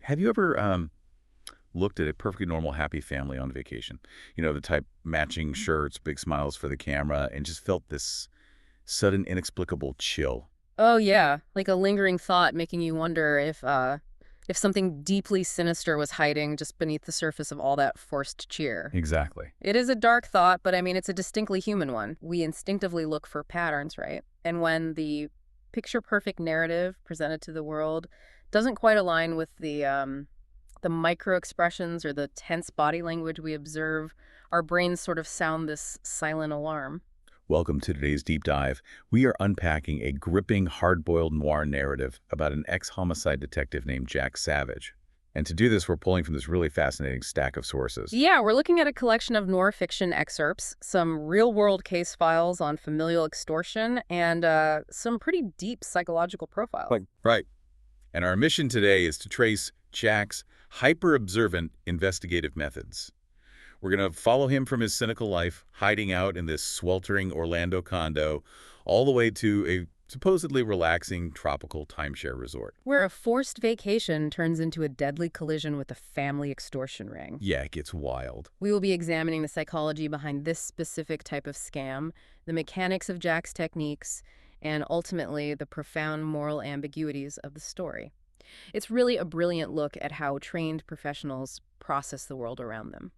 Have you ever looked at a perfectly normal, happy family on vacation? You know, the type matching shirts, big smiles for the camera, and just felt this sudden, inexplicable chill. Oh yeah, like a lingering thought making you wonder if something deeply sinister was hiding just beneath the surface of all that forced cheer. Exactly. It is a dark thought, but I mean it's a distinctly human one. We instinctively look for patterns, right? And when the picture perfect narrative presented to the world doesn't quite align with the micro expressions or the tense body language we observe, our brains sort of sound this silent alarm. Welcome to today's deep dive. We are unpacking a gripping, hard-boiled noir narrative about an ex-homicide detective named Jack Savage. And to do this, we're pulling from this really fascinating stack of sources. Yeah, we're looking at a collection of noir fiction excerpts, some real-world case files on familial extortion, and some pretty deep psychological profiles. Right. And our mission today is to trace Jack's hyper-observant investigative methods. We're going to follow him from his cynical life, hiding out in this sweltering Orlando condo, all the way to a supposedly relaxing tropical timeshare resort. Where a forced vacation turns into a deadly collision with a family extortion ring. Yeah, it gets wild. We will be examining the psychology behind this specific type of scam, the mechanics of Jack's techniques, and ultimately the profound moral ambiguities of the story. It's really a brilliant look at how trained professionals process the world around them.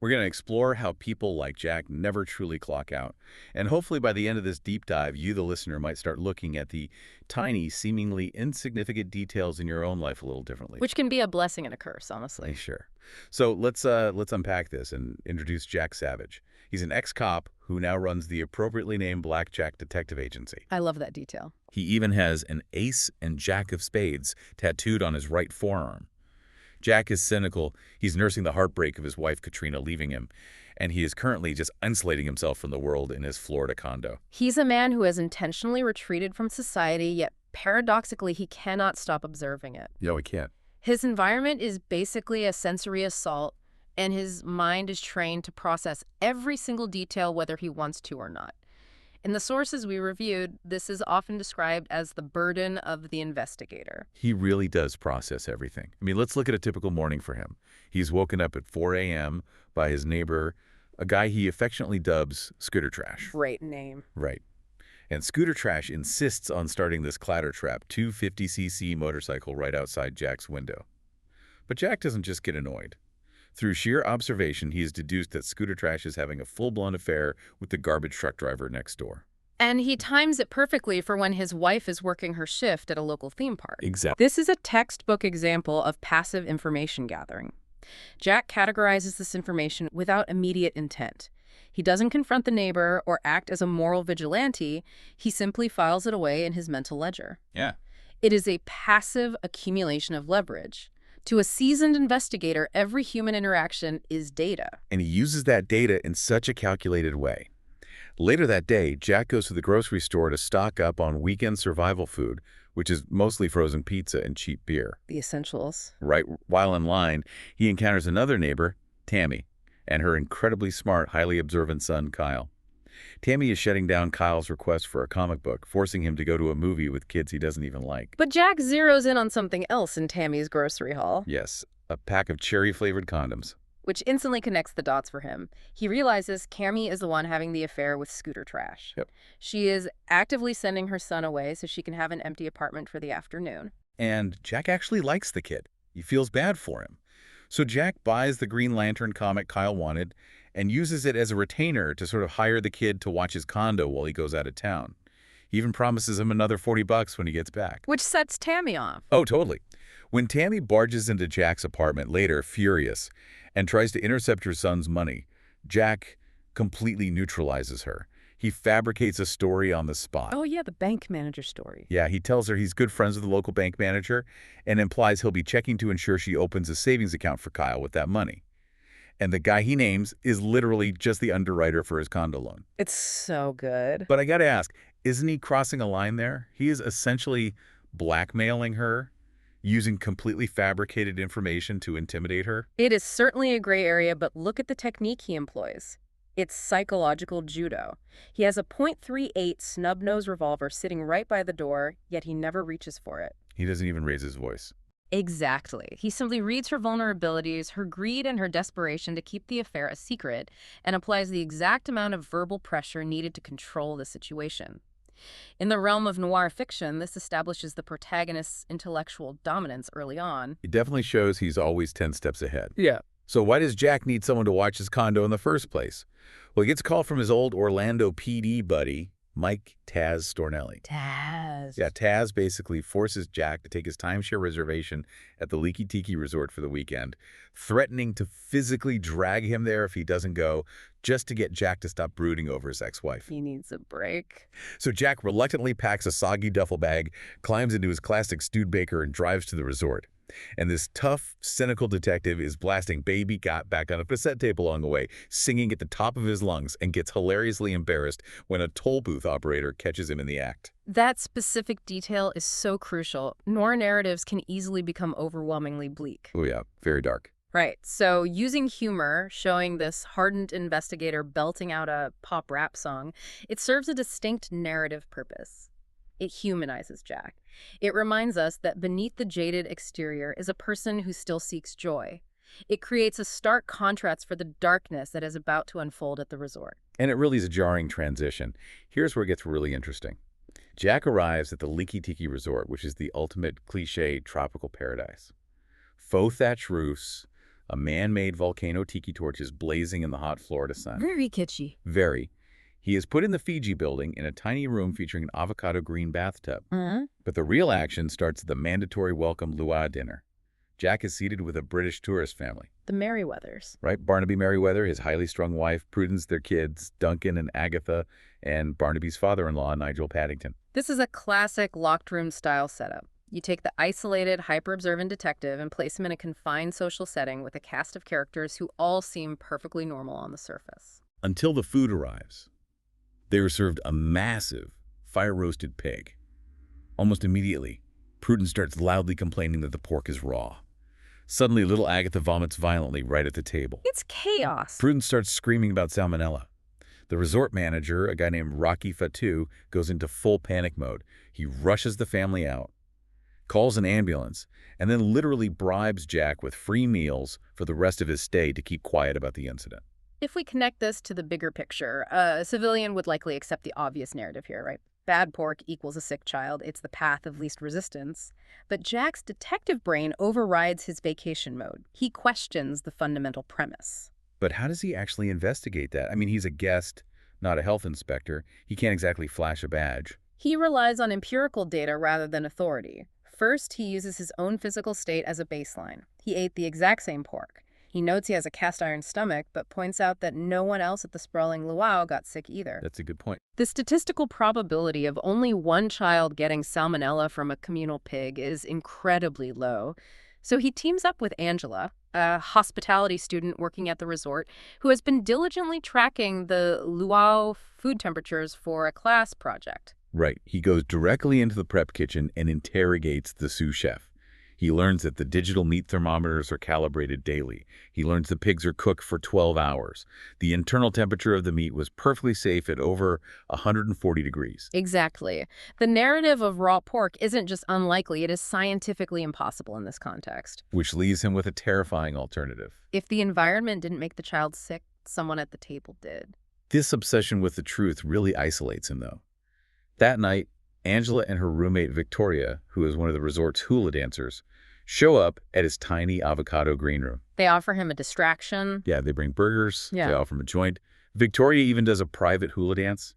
We're going to explore how people like Jack never truly clock out. And hopefully by the end of this deep dive, you, the listener, might start looking at the tiny, seemingly insignificant details in your own life a little differently. Which can be a blessing and a curse, honestly. Sure. So let's unpack this and introduce Jack Savage. He's an ex-cop who now runs the appropriately named Blackjack Detective Agency. I love that detail. He even has an ace and jack of spades tattooed on his right forearm. Jack is cynical. He's nursing the heartbreak of his wife, Katrina, leaving him, and he is currently just insulating himself from the world in his Florida condo. He's a man who has intentionally retreated from society, yet paradoxically, he cannot stop observing it. No, he can't. His environment is basically a sensory assault, and his mind is trained to process every single detail whether he wants to or not. In the sources we reviewed, this is often described as the burden of the investigator. He really does process everything. I mean, let's look at a typical morning for him. He's woken up at 4 a.m. by his neighbor, a guy he affectionately dubs Scooter Trash. Great name. Right. And Scooter Trash insists on starting this clatter trap 250cc motorcycle right outside Jack's window. But Jack doesn't just get annoyed. Through sheer observation, he has deduced that Scooter Trash is having a full-blown affair with the garbage truck driver next door. And he times it perfectly for when his wife is working her shift at a local theme park. Exactly. This is a textbook example of passive information gathering. Jack categorizes this information without immediate intent. He doesn't confront the neighbor or act as a moral vigilante. He simply files it away in his mental ledger. Yeah. It is a passive accumulation of leverage. To a seasoned investigator, every human interaction is data. And he uses that data in such a calculated way. Later that day, Jack goes to the grocery store to stock up on weekend survival food, which is mostly frozen pizza and cheap beer. The essentials. Right while in line, he encounters another neighbor, Tammy, and her incredibly smart, highly observant son, Kyle. Tammy is shutting down Kyle's request for a comic book, forcing him to go to a movie with kids he doesn't even like. But Jack zeroes in on something else in Tammy's grocery haul. Yes, a pack of cherry-flavored condoms. Which instantly connects the dots for him. He realizes Cammy is the one having the affair with Scooter Trash. Yep. She is actively sending her son away so she can have an empty apartment for the afternoon. And Jack actually likes the kid. He feels bad for him. So Jack buys the Green Lantern comic Kyle wanted and uses it as a retainer to sort of hire the kid to watch his condo while he goes out of town. He even promises him another $40 when he gets back. Which sets Tammy off. Oh, totally. When Tammy barges into Jack's apartment later, furious, and tries to intercept her son's money, Jack completely neutralizes her. He fabricates a story on the spot. Oh yeah, the bank manager story. Yeah, he tells her he's good friends with the local bank manager and implies he'll be checking to ensure she opens a savings account for Kyle with that money. And the guy he names is literally just the underwriter for his condo loan. It's so good. But I gotta ask, isn't he crossing a line there? He is essentially blackmailing her, using completely fabricated information to intimidate her. It is certainly a gray area, but look at the technique he employs. It's psychological judo. He has a .38 snub-nose revolver sitting right by the door, yet he never reaches for it. He doesn't even raise his voice. Exactly. He simply reads her vulnerabilities, her greed, and her desperation to keep the affair a secret, and applies the exact amount of verbal pressure needed to control the situation. In the realm of noir fiction, this establishes the protagonist's intellectual dominance early on. It definitely shows he's always 10 steps ahead. Yeah. So why does Jack need someone to watch his condo in the first place? Well, he gets a call from his old Orlando PD buddy, Mike Taz Stornelli. Taz. Yeah, Taz basically forces Jack to take his timeshare reservation at the Liki Tiki Resort for the weekend, threatening to physically drag him there if he doesn't go, just to get Jack to stop brooding over his ex-wife. He needs a break. So Jack reluctantly packs a soggy duffel bag, climbs into his classic Studebaker, and drives to the resort. And this tough, cynical detective is blasting Baby Got Back on a cassette tape along the way, singing at the top of his lungs, and gets hilariously embarrassed when a toll booth operator catches him in the act. That specific detail is so crucial. Noir narratives can easily become overwhelmingly bleak. Oh yeah, very dark. Right. So using humor, showing this hardened investigator belting out a pop rap song, it serves a distinct narrative purpose. It humanizes Jack. It reminds us that beneath the jaded exterior is a person who still seeks joy. It creates a stark contrast for the darkness that is about to unfold at the resort. And it really is a jarring transition. Here's where it gets really interesting. Jack arrives at the Liki Tiki Resort, which is the ultimate cliché tropical paradise. Faux thatch roofs, a man-made volcano tiki torches blazing in the hot Florida sun. Very kitschy. Very. He is put in the Fiji building in a tiny room featuring an avocado green bathtub. But the real action starts at the mandatory welcome luau dinner. Jack is seated with a British tourist family. The Merryweathers. Right? Barnaby Merryweather, his highly strung wife, Prudence, their kids, Duncan and Agatha, and Barnaby's father-in-law, Nigel Paddington. This is a classic locked room style setup. You take the isolated, hyper-observant detective and place him in a confined social setting with a cast of characters who all seem perfectly normal on the surface. Until the food arrives. They are served a massive, fire-roasted pig. Almost immediately, Prudence starts loudly complaining that the pork is raw. Suddenly, little Agatha vomits violently right at the table. It's chaos. Prudence starts screaming about salmonella. The resort manager, a guy named Rocky Fatu, goes into full panic mode. He rushes the family out, calls an ambulance, and then literally bribes Jack with free meals for the rest of his stay to keep quiet about the incident. If we connect this to the bigger picture, a civilian would likely accept the obvious narrative here, right? Bad pork equals a sick child. It's the path of least resistance. But Jack's detective brain overrides his vacation mode. He questions the fundamental premise. But how does he actually investigate that? I mean, he's a guest, not a health inspector. He can't exactly flash a badge. He relies on empirical data rather than authority. First, he uses his own physical state as a baseline. He ate the exact same pork. He notes he has a cast-iron stomach, but points out that no one else at the sprawling luau got sick either. That's a good point. The statistical probability of only one child getting salmonella from a communal pig is incredibly low. So he teams up with Angela, a hospitality student working at the resort, who has been diligently tracking the luau food temperatures for a class project. Right. He goes directly into the prep kitchen and interrogates the sous chef. He learns that the digital meat thermometers are calibrated daily. He learns the pigs are cooked for 12 hours. The internal temperature of the meat was perfectly safe at over 140 degrees. Exactly. The narrative of raw pork isn't just unlikely, it is scientifically impossible in this context. Which leaves him with a terrifying alternative. If the environment didn't make the child sick, someone at the table did. This obsession with the truth really isolates him, though. That night, Angela and her roommate Victoria, who is one of the resort's hula dancers, show up at his tiny avocado green room. They offer him a distraction. Yeah, they bring burgers. Yeah. They offer him a joint. Victoria even does a private hula dance.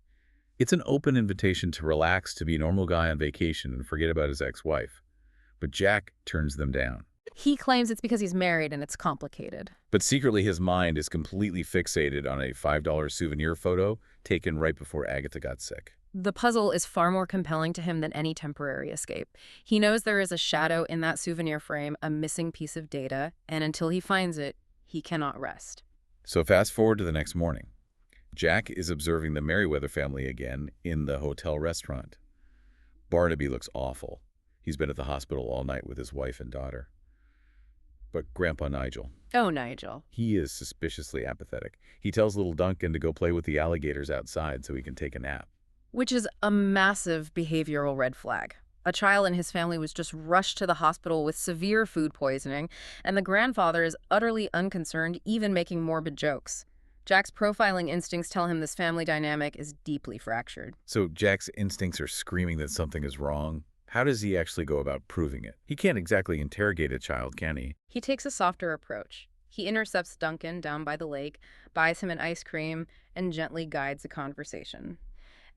It's an open invitation to relax, to be a normal guy on vacation and forget about his ex-wife. But Jack turns them down. He claims it's because he's married and it's complicated. But secretly, his mind is completely fixated on a $5 souvenir photo taken right before Agatha got sick. The puzzle is far more compelling to him than any temporary escape. He knows there is a shadow in that souvenir frame, a missing piece of data, and until he finds it, he cannot rest. So fast forward to the next morning. Jack is observing the Merryweather family again in the hotel restaurant. Barnaby looks awful. He's been at the hospital all night with his wife and daughter. But Grandpa Nigel. Oh, Nigel. He is suspiciously apathetic. He tells little Duncan to go play with the alligators outside so he can take a nap. Which is a massive behavioral red flag. A child in his family was just rushed to the hospital with severe food poisoning, and the grandfather is utterly unconcerned, even making morbid jokes. Jack's profiling instincts tell him this family dynamic is deeply fractured. So Jack's instincts are screaming that something is wrong. How does he actually go about proving it? He can't exactly interrogate a child, can he? He takes a softer approach. He intercepts Duncan down by the lake, buys him an ice cream, and gently guides a conversation.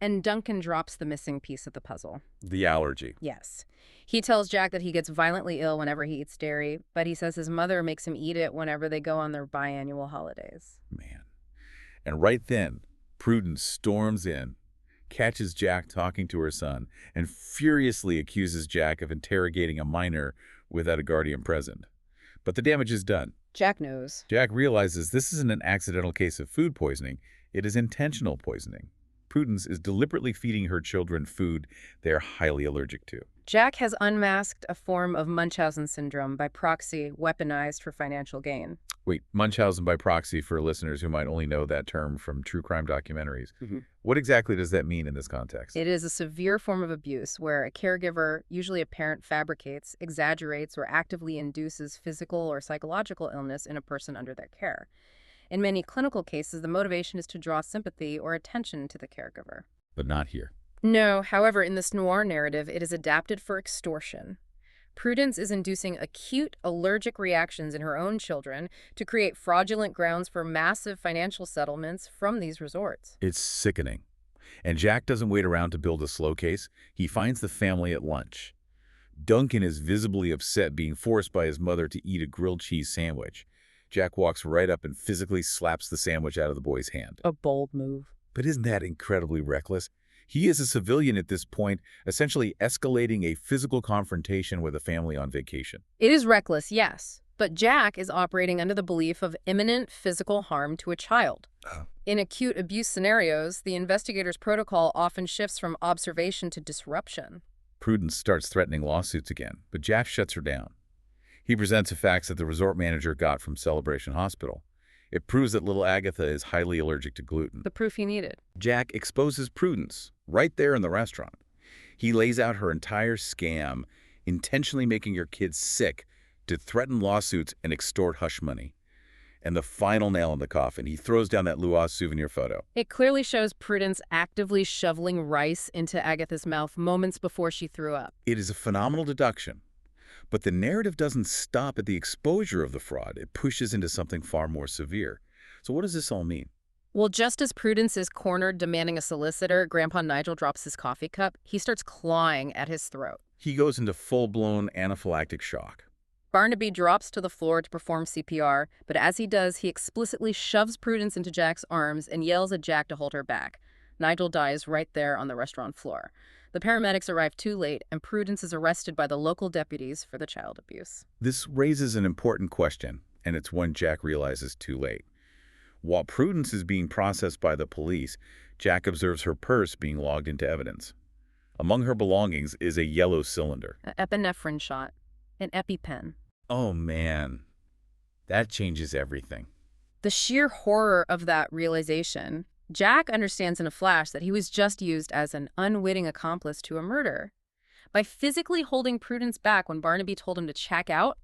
And Duncan drops the missing piece of the puzzle. The allergy. Yes. He tells Jack that he gets violently ill whenever he eats dairy, but he says his mother makes him eat it whenever they go on their biannual holidays. Man. And right then, Prudence storms in, catches Jack talking to her son, and furiously accuses Jack of interrogating a minor without a guardian present. But the damage is done. Jack knows. Jack realizes this isn't an accidental case of food poisoning, it is intentional poisoning. Prudence is deliberately feeding her children food they are highly allergic to. Jack has unmasked a form of Munchausen syndrome by proxy, weaponized for financial gain. Wait, Munchausen by proxy for listeners who might only know that term from true crime documentaries. What exactly does that mean in this context? It is a severe form of abuse where a caregiver, usually a parent, fabricates, exaggerates, or actively induces physical or psychological illness in a person under their care. In many clinical cases, the motivation is to draw sympathy or attention to the caregiver. But not here. No, however, in this noir narrative, it is adapted for extortion. Prudence is inducing acute allergic reactions in her own children to create fraudulent grounds for massive financial settlements from these resorts. It's sickening. And Jack doesn't wait around to build a slow case. He finds the family at lunch. Duncan is visibly upset being forced by his mother to eat a grilled cheese sandwich. Jack walks right up and physically slaps the sandwich out of the boy's hand. A bold move. But isn't that incredibly reckless? He is a civilian at this point, essentially escalating a physical confrontation with a family on vacation. It is reckless, yes, but Jack is operating under the belief of imminent physical harm to a child. In acute abuse scenarios, the investigator's protocol often shifts from observation to disruption. Prudence starts threatening lawsuits again, but Jack shuts her down. He presents the facts that the resort manager got from Celebration Hospital. It proves that little Agatha is highly allergic to gluten. The proof he needed. Jack exposes Prudence right there in the restaurant. He lays out her entire scam, intentionally making her kids sick to threaten lawsuits and extort hush money. And the final nail in the coffin, he throws down that luau souvenir photo. It clearly shows Prudence actively shoveling rice into Agatha's mouth moments before she threw up. It is a phenomenal deduction. But the narrative doesn't stop at the exposure of the fraud. It pushes into something far more severe. So what does this all mean? Well, just as Prudence is cornered demanding a solicitor, Grandpa Nigel drops his coffee cup. He starts clawing at his throat. He goes into full-blown anaphylactic shock. Barnaby drops to the floor to perform CPR, but as he does, he explicitly shoves Prudence into Jack's arms and yells at Jack to hold her back. Nigel dies right there on the restaurant floor. The paramedics arrive too late, and Prudence is arrested by the local deputies for the child abuse. This raises an important question, and it's one Jack realizes too late. While Prudence is being processed by the police, Jack observes her purse being logged into evidence. Among her belongings is a yellow cylinder. An epinephrine shot. An EpiPen. Oh, man. That changes everything. The sheer horror of that realization. Jack understands in a flash that he was just used as an unwitting accomplice to a murder. By physically holding Prudence back when Barnaby told him to check out,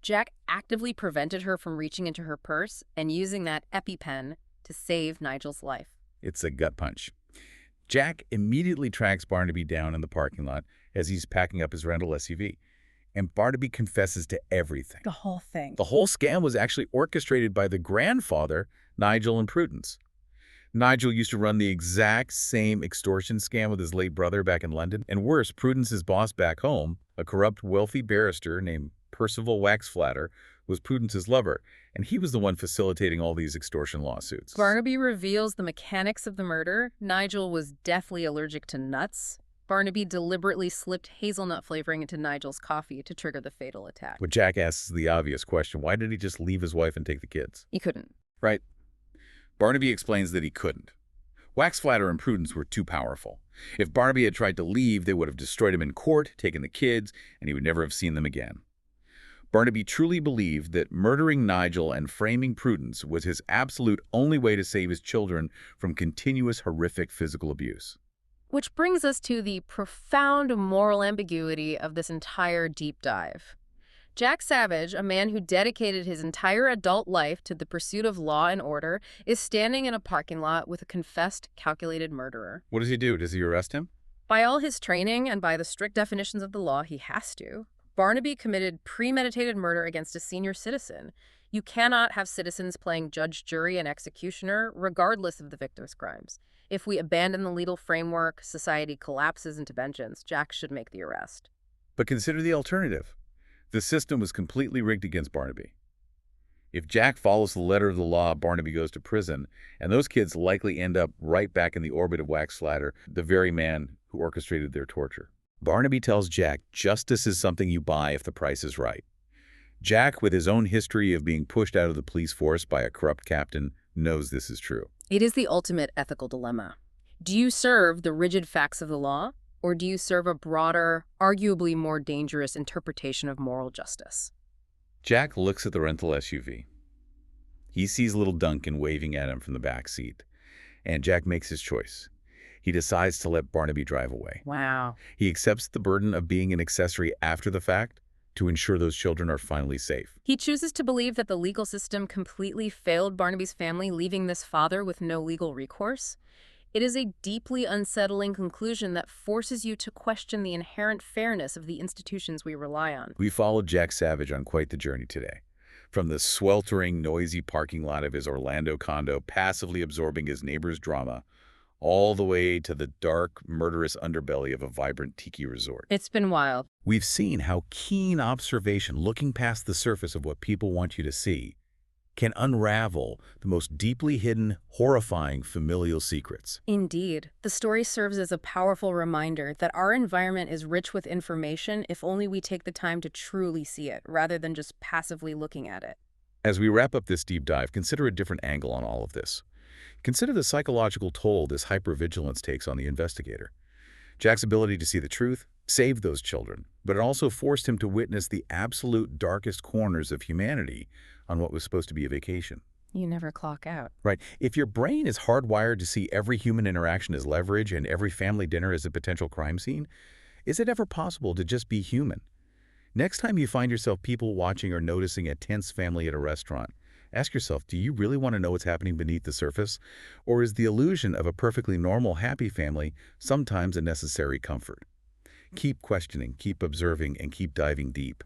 Jack actively prevented her from reaching into her purse and using that EpiPen to save Nigel's life. It's a gut punch. Jack immediately tracks Barnaby down in the parking lot as he's packing up his rental SUV. And Barnaby confesses to everything. The whole thing. The whole scam was actually orchestrated by the grandfather, Nigel, and Prudence. Nigel used to run the exact same extortion scam with his late brother back in London. And worse, Prudence's boss back home, a corrupt, wealthy barrister named Percival Waxflatter, was Prudence's lover, and he was the one facilitating all these extortion lawsuits. Barnaby reveals the mechanics of the murder. Nigel was deathly allergic to nuts. Barnaby deliberately slipped hazelnut flavoring into Nigel's coffee to trigger the fatal attack. What Jack asks is the obvious question. Why did he just leave his wife and take the kids? He couldn't. Right. Barnaby explains that he couldn't. Waxflatter and Prudence were too powerful. If Barnaby had tried to leave, they would have destroyed him in court, taken the kids, and he would never have seen them again. Barnaby truly believed that murdering Nigel and framing Prudence was his absolute only way to save his children from continuous horrific physical abuse. Which brings us to the profound moral ambiguity of this entire deep dive. Jack Savage, a man who dedicated his entire adult life to the pursuit of law and order, is standing in a parking lot with a confessed, calculated murderer. What does he do? Does he arrest him? By all his training and by the strict definitions of the law, he has to. Barnaby committed premeditated murder against a senior citizen. You cannot have citizens playing judge, jury, and executioner, regardless of the victim's crimes. If we abandon the legal framework, society collapses into vengeance. Jack should make the arrest. But consider the alternative. The system was completely rigged against Barnaby. If Jack follows the letter of the law, Barnaby goes to prison, and those kids likely end up right back in the orbit of Wax Slatter, the very man who orchestrated their torture. Barnaby tells Jack justice is something you buy if the price is right. Jack, with his own history of being pushed out of the police force by a corrupt captain, knows this is true. It is the ultimate ethical dilemma. Do you serve the rigid facts of the law, or do you serve a broader, arguably more dangerous interpretation of moral justice? Jack looks at the rental SUV. He sees little Duncan waving at him from the back seat, and Jack makes his choice. He decides to let Barnaby drive away. Wow. He accepts the burden of being an accessory after the fact to ensure those children are finally safe. He chooses to believe that the legal system completely failed Barnaby's family, leaving this father with no legal recourse. It is a deeply unsettling conclusion that forces you to question the inherent fairness of the institutions we rely on. We followed Jack Savage on quite the journey today. From the sweltering, noisy parking lot of his Orlando condo, passively absorbing his neighbor's drama, all the way to the dark, murderous underbelly of a vibrant tiki resort. It's been wild. We've seen how keen observation, looking past the surface of what people want you to see, can unravel the most deeply hidden, horrifying familial secrets. Indeed. The story serves as a powerful reminder that our environment is rich with information if only we take the time to truly see it, rather than just passively looking at it. As we wrap up this deep dive, consider a different angle on all of this. Consider the psychological toll this hypervigilance takes on the investigator. Jack's ability to see the truth saved those children, but it also forced him to witness the absolute darkest corners of humanity on what was supposed to be a vacation. You never clock out. Right. If your brain is hardwired to see every human interaction as leverage and every family dinner as a potential crime scene, is it ever possible to just be human? Next time you find yourself people watching or noticing a tense family at a restaurant, ask yourself, do you really want to know what's happening beneath the surface? Or is the illusion of a perfectly normal, happy family sometimes a necessary comfort? Keep questioning, keep observing, and keep diving deep.